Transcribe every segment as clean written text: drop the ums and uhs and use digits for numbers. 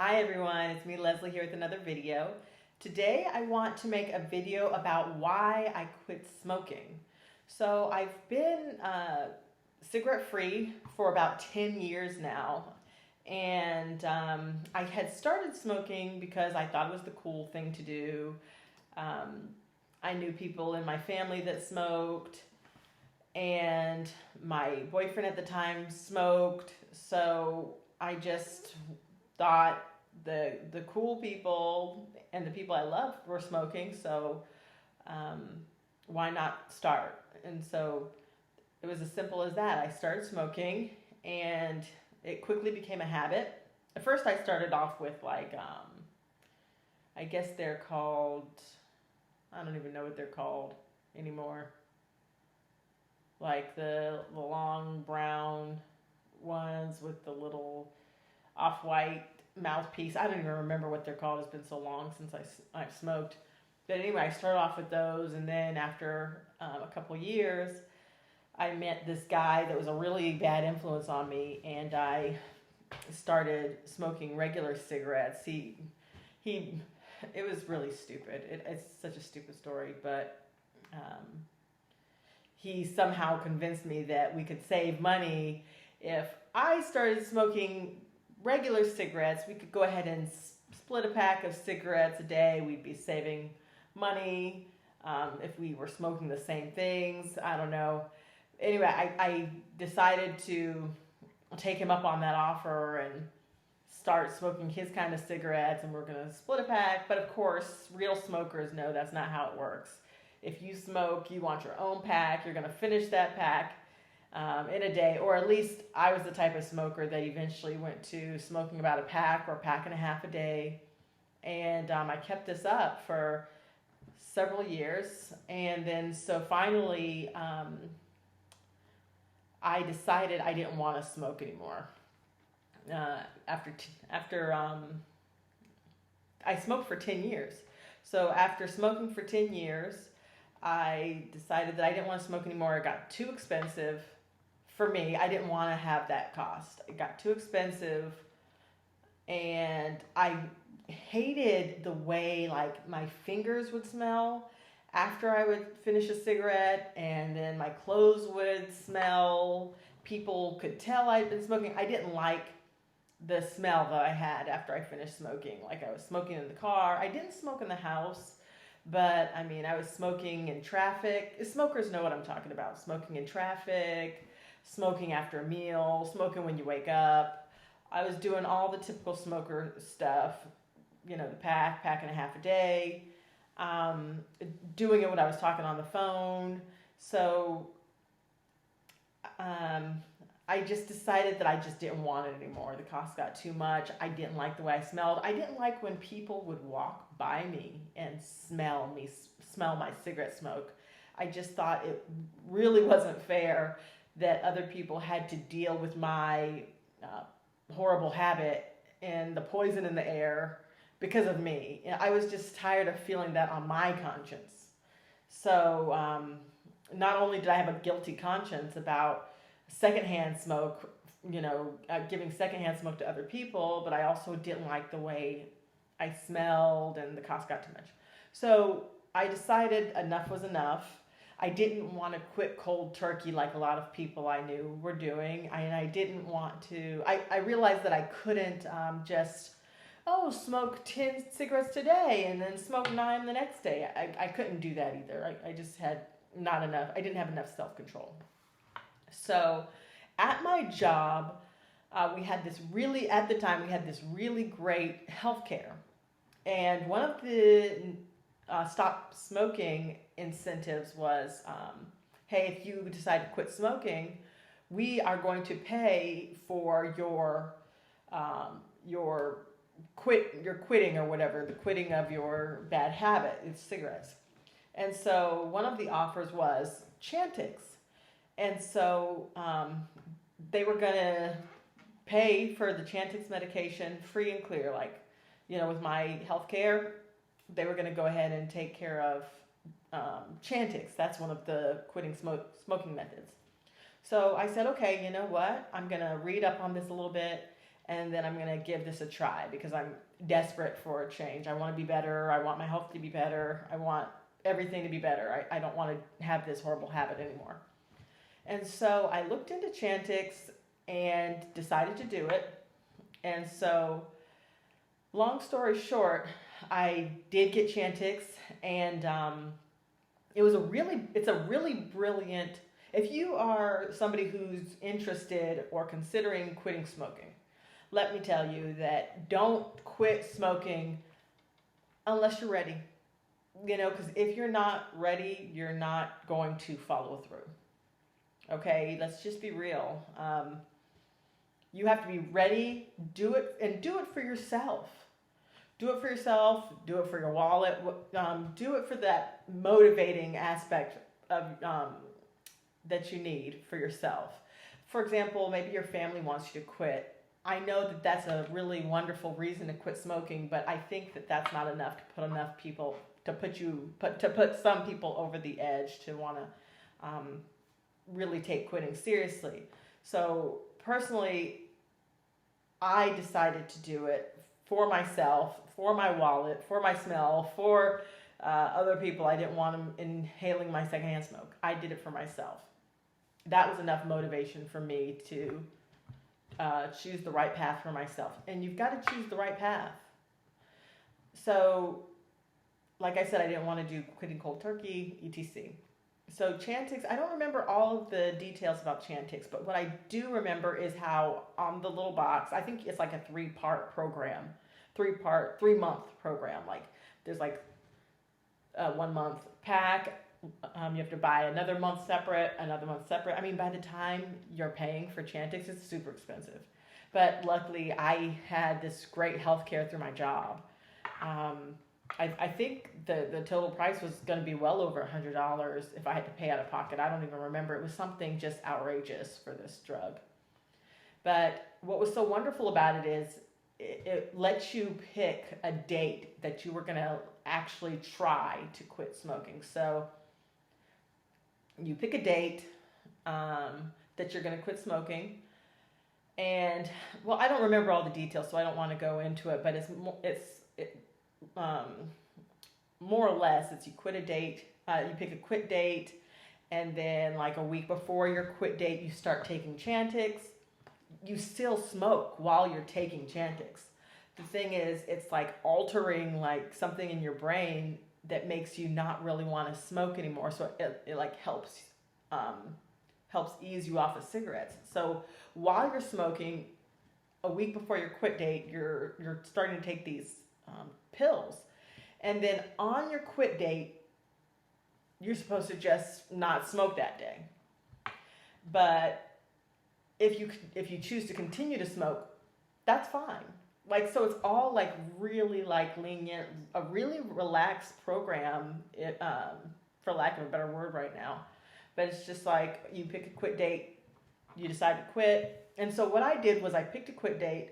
Hi everyone, it's me Leslie here with another video. Today I want to make a video about why I quit smoking. So I've been cigarette free for about 10 years now, and I had started smoking because I thought it was the cool thing to do. Um, I knew people in my family that smoked, and my boyfriend at the time smoked, so I just thought the cool people and the people I love were smoking, so um, why not start? And so it was as simple as that. I started smoking, and it quickly became a habit. At first, I started off with I guess they're called. I don't even know what they're called anymore. Like the long brown ones with the little off-white mouthpiece. I don't even remember what they're called. It's been so long since I've smoked. But anyway, I started off with those, and then after a couple years, I met this guy that was a really bad influence on me, and I started smoking regular cigarettes. He, it was really stupid. It's such a stupid story, but um, he somehow convinced me that we could save money if I started smoking regular cigarettes. We could go ahead and split a pack of cigarettes a day. We'd be saving money if we were smoking the same things. I don't know. Anyway, I decided to take him up on that offer and start smoking his kind of cigarettes, and we're going to split a pack. But of course, real smokers know that's not how it works. If you smoke, you want your own pack. You're going to finish that pack in a day, or at least I was the type of smoker that eventually went to smoking about a pack or a pack and a half a day. And I kept this up for several years. And then so finally, I decided I didn't want to smoke anymore. After I smoked for 10 years. So after smoking for 10 years, I decided that I didn't want to smoke anymore. It got too expensive for me. I didn't want to have that cost. It got too expensive, and I hated the way like my fingers would smell after I would finish a cigarette, and then my clothes would smell. People could tell I'd been smoking. I didn't like the smell that I had after I finished smoking. Like I was smoking in the car. I didn't smoke in the house, but I mean, I was smoking in traffic. Smokers know what I'm talking about. Smoking in traffic, smoking after a meal, smoking when you wake up. I was doing all the typical smoker stuff, you know, the pack and a half a day, doing it when I was talking on the phone. So I just decided that I just didn't want it anymore. The cost got too much. I didn't like the way I smelled. I didn't like when people would walk by me and smell my cigarette smoke. I just thought it really wasn't fair that other people had to deal with my horrible habit and the poison in the air because of me. I was just tired of feeling that on my conscience. So not only did I have a guilty conscience about secondhand smoke, giving secondhand smoke to other people, but I also didn't like the way I smelled, and the cost got too much. So I decided enough was enough. I didn't want to quit cold turkey like a lot of people I knew were doing. I didn't want to, I realized that I couldn't just, smoke 10 cigarettes today and then smoke 9 the next day. I couldn't do that either. I just had not enough, I didn't have enough self-control. So at my job, at the time, we had this really great healthcare. And one of the stop smoking incentives was, hey, if you decide to quit smoking, we are going to pay for your quitting or whatever, the quitting of your bad habit, it's cigarettes. And so one of the offers was Chantix. And so they were going to pay for the Chantix medication free and clear. Like, with my health care, they were going to go ahead and take care of Chantix. That's one of the quitting smoking methods. So I said, okay, you know what? I'm going to read up on this a little bit, and then I'm going to give this a try because I'm desperate for a change. I want to be better. I want my health to be better. I want everything to be better. I don't want to have this horrible habit anymore. And so I looked into Chantix and decided to do it. And so, long story short, I did get Chantix, and it's a really brilliant. If you are somebody who's interested or considering quitting smoking, let me tell you that don't quit smoking unless you're ready. Because if you're not ready, you're not going to follow through. Okay, let's just be real. You have to be ready, do it, and do it for yourself. Do it for yourself, do it for your wallet, do it for that motivating aspect of that you need for yourself. For example, maybe your family wants you to quit. I know that that's a really wonderful reason to quit smoking, but I think that that's not enough to put some people over the edge to want to really take quitting seriously. So personally, I decided to do it for myself, for my wallet, for my smell, for other people. I didn't want them inhaling my secondhand smoke. I did it for myself. That was enough motivation for me to choose the right path for myself. And you've got to choose the right path. So, like I said, I didn't want to do quitting cold turkey, etc. So Chantix, I don't remember all of the details about Chantix, but what I do remember is how on the little box, I think it's like a 3-part program, 3-month program. Like there's like a 1-month pack. You have to buy another month separate. I mean, by the time you're paying for Chantix, it's super expensive. But luckily, I had this great health care through my job. I think the total price was going to be well over $100 if I had to pay out of pocket. I don't even remember. It was something just outrageous for this drug. But what was so wonderful about it is it lets you pick a date that you were going to actually try to quit smoking. So you pick a date that you're going to quit smoking. And, well, I don't remember all the details, so I don't want to go into it, but more or less, it's you quit a date, you pick a quit date, and then like a week before your quit date, you start taking Chantix. You still smoke while you're taking Chantix. The thing is, it's like altering like something in your brain that makes you not really want to smoke anymore. So it like helps ease you off of cigarettes. So while you're smoking, a week before your quit date, you're starting to take these pills. And then on your quit date, you're supposed to just not smoke that day. But if you choose to continue to smoke, that's fine. Like, so it's all like really like lenient, a really relaxed program, for lack of a better word right now. But it's just like you pick a quit date, you decide to quit. And so what I did was I picked a quit date,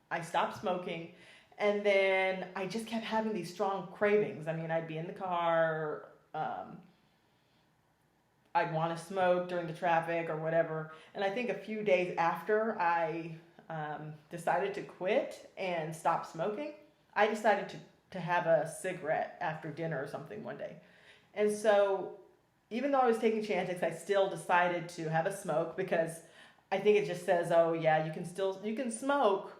I stopped smoking, and then I just kept having these strong cravings. I mean, I'd be in the car, I'd want to smoke during the traffic or whatever. And I think a few days after I decided to quit and stop smoking, I decided to have a cigarette after dinner or something one day. And so even though I was taking Chantix, I still decided to have a smoke because I think it just says, oh yeah, you can smoke.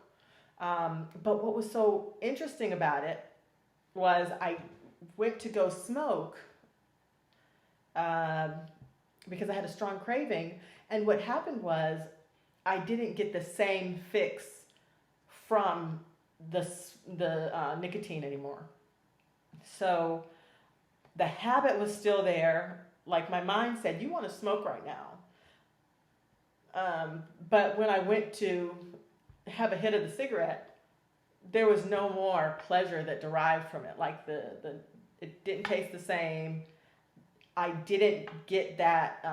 But what was so interesting about it was I went to go smoke because I had a strong craving. And what happened was I didn't get the same fix from the nicotine anymore. So the habit was still there. Like my mind said, you want to smoke right now. But when I went to have a hit of the cigarette, there was no more pleasure that derived from it. Like it didn't taste the same. I didn't get that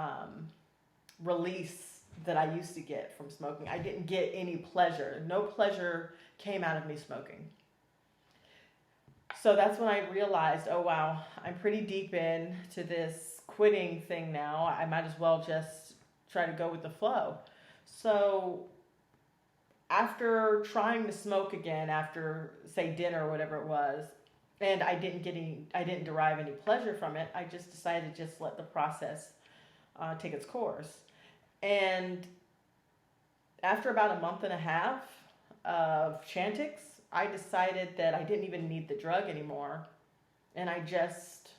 release that I used to get from smoking. I didn't get any pleasure. No pleasure came out of me smoking. So that's when I realized, oh wow, I'm pretty deep into this quitting thing now. I might as well just try to go with the flow. So after trying to smoke again after, say, dinner or whatever it was, and I didn't derive any pleasure from it, I just decided to just let the process take its course. And after about a month and a half of Chantix, I decided that I didn't even need the drug anymore, and I just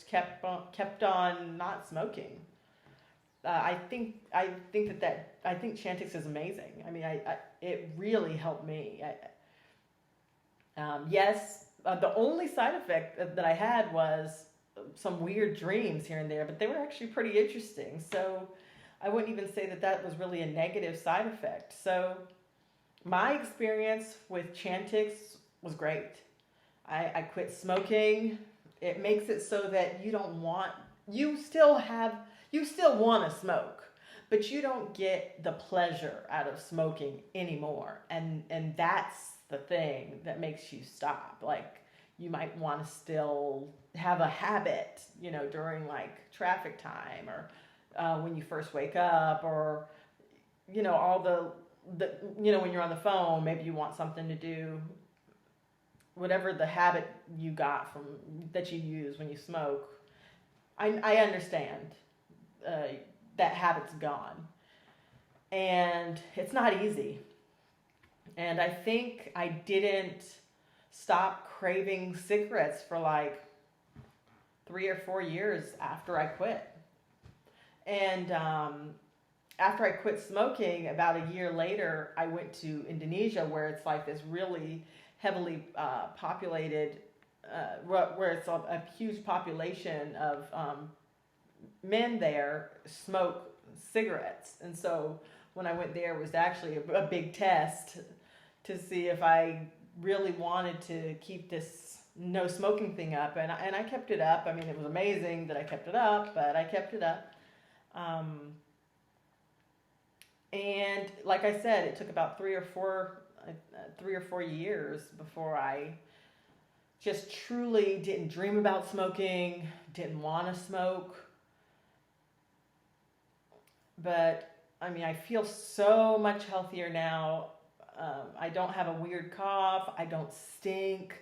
kept on not smoking. I think Chantix is amazing. I mean, it really helped me. Yes, the only side effect that I had was some weird dreams here and there, but they were actually pretty interesting. So I wouldn't even say that was really a negative side effect. So my experience with Chantix was great. I quit smoking. It makes it so that you still want to smoke, but you don't get the pleasure out of smoking anymore. And that's the thing that makes you stop. Like, you might want to still have a habit, during like traffic time, or when you first wake up, or, all the when you're on the phone, maybe you want something to do, whatever the habit you got that you use when you smoke. I understand that habit's gone, and it's not easy. And I think I didn't stop craving cigarettes for like 3 or 4 years after I quit. And after I quit smoking, about a year later, I went to Indonesia, where it's like this really heavily populated, where it's a huge population of men there smoke cigarettes. And so when I went there, it was actually a big test to see if I really wanted to keep this no smoking thing up. And I kept it up. I mean, it was amazing that I kept it up, but I kept it up. And like I said, it took about 3 or 4 years before I just truly didn't dream about smoking, didn't want to smoke. But I mean, I feel so much healthier now. I don't have a weird cough. I don't stink.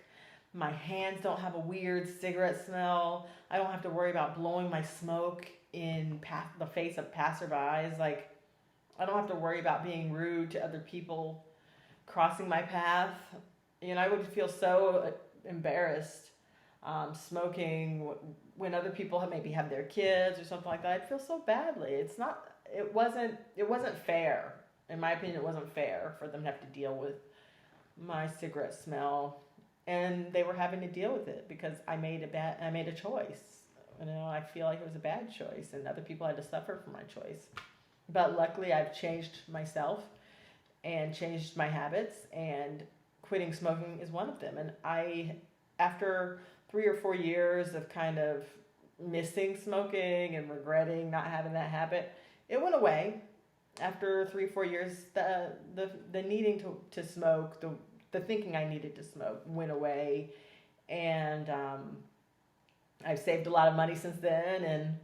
My hands don't have a weird cigarette smell. I don't have to worry about blowing my smoke in the face of passerbys. Like, I don't have to worry about being rude to other people crossing my path. I would feel so embarrassed smoking when other people maybe have their kids or something like that. I'd feel so badly. It wasn't fair. In my opinion, it wasn't fair for them to have to deal with my cigarette smell, and they were having to deal with it because I made a choice. I feel like it was a bad choice, and other people had to suffer for my choice. But luckily, I've changed myself and changed my habits, and quitting smoking is one of them. And after 3 or 4 years of kind of missing smoking and regretting not having that habit, it went away. After 3 or 4 years, the needing to smoke, the thinking I needed to smoke went away, and I've saved a lot of money since then, and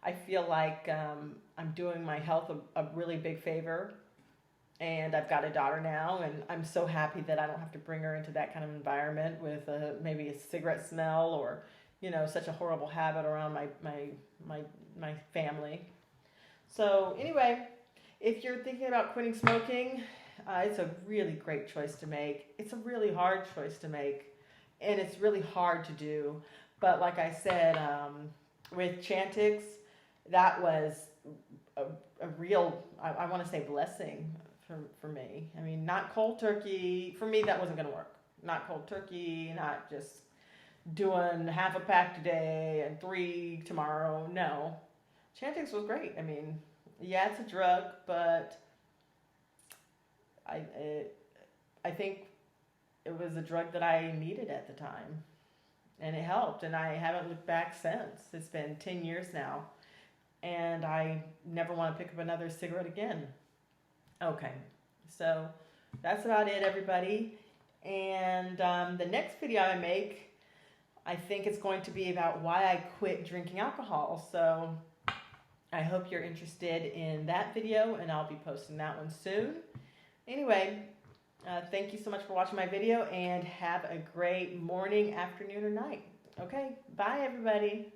I feel like I'm doing my health a really big favor. And I've got a daughter now, and I'm so happy that I don't have to bring her into that kind of environment with maybe a cigarette smell, or such a horrible habit around my family. So anyway, if you're thinking about quitting smoking, it's a really great choice to make. It's a really hard choice to make, and it's really hard to do. But like I said, with Chantix, that was a real, I want to say, blessing for me. I mean, not cold turkey. For me, that wasn't going to work. Not cold turkey, not just doing half a pack today and 3 tomorrow. No. Chantix was great. I mean, yeah, it's a drug, but I think it was a drug that I needed at the time, and it helped, and I haven't looked back since. It's been 10 years now, and I never want to pick up another cigarette again. Okay, so that's about it, everybody. And the next video I make, I think it's going to be about why I quit drinking alcohol. So I hope you're interested in that video, and I'll be posting that one soon. Anyway, thank you so much for watching my video, and have a great morning, afternoon, or night. Okay, bye everybody.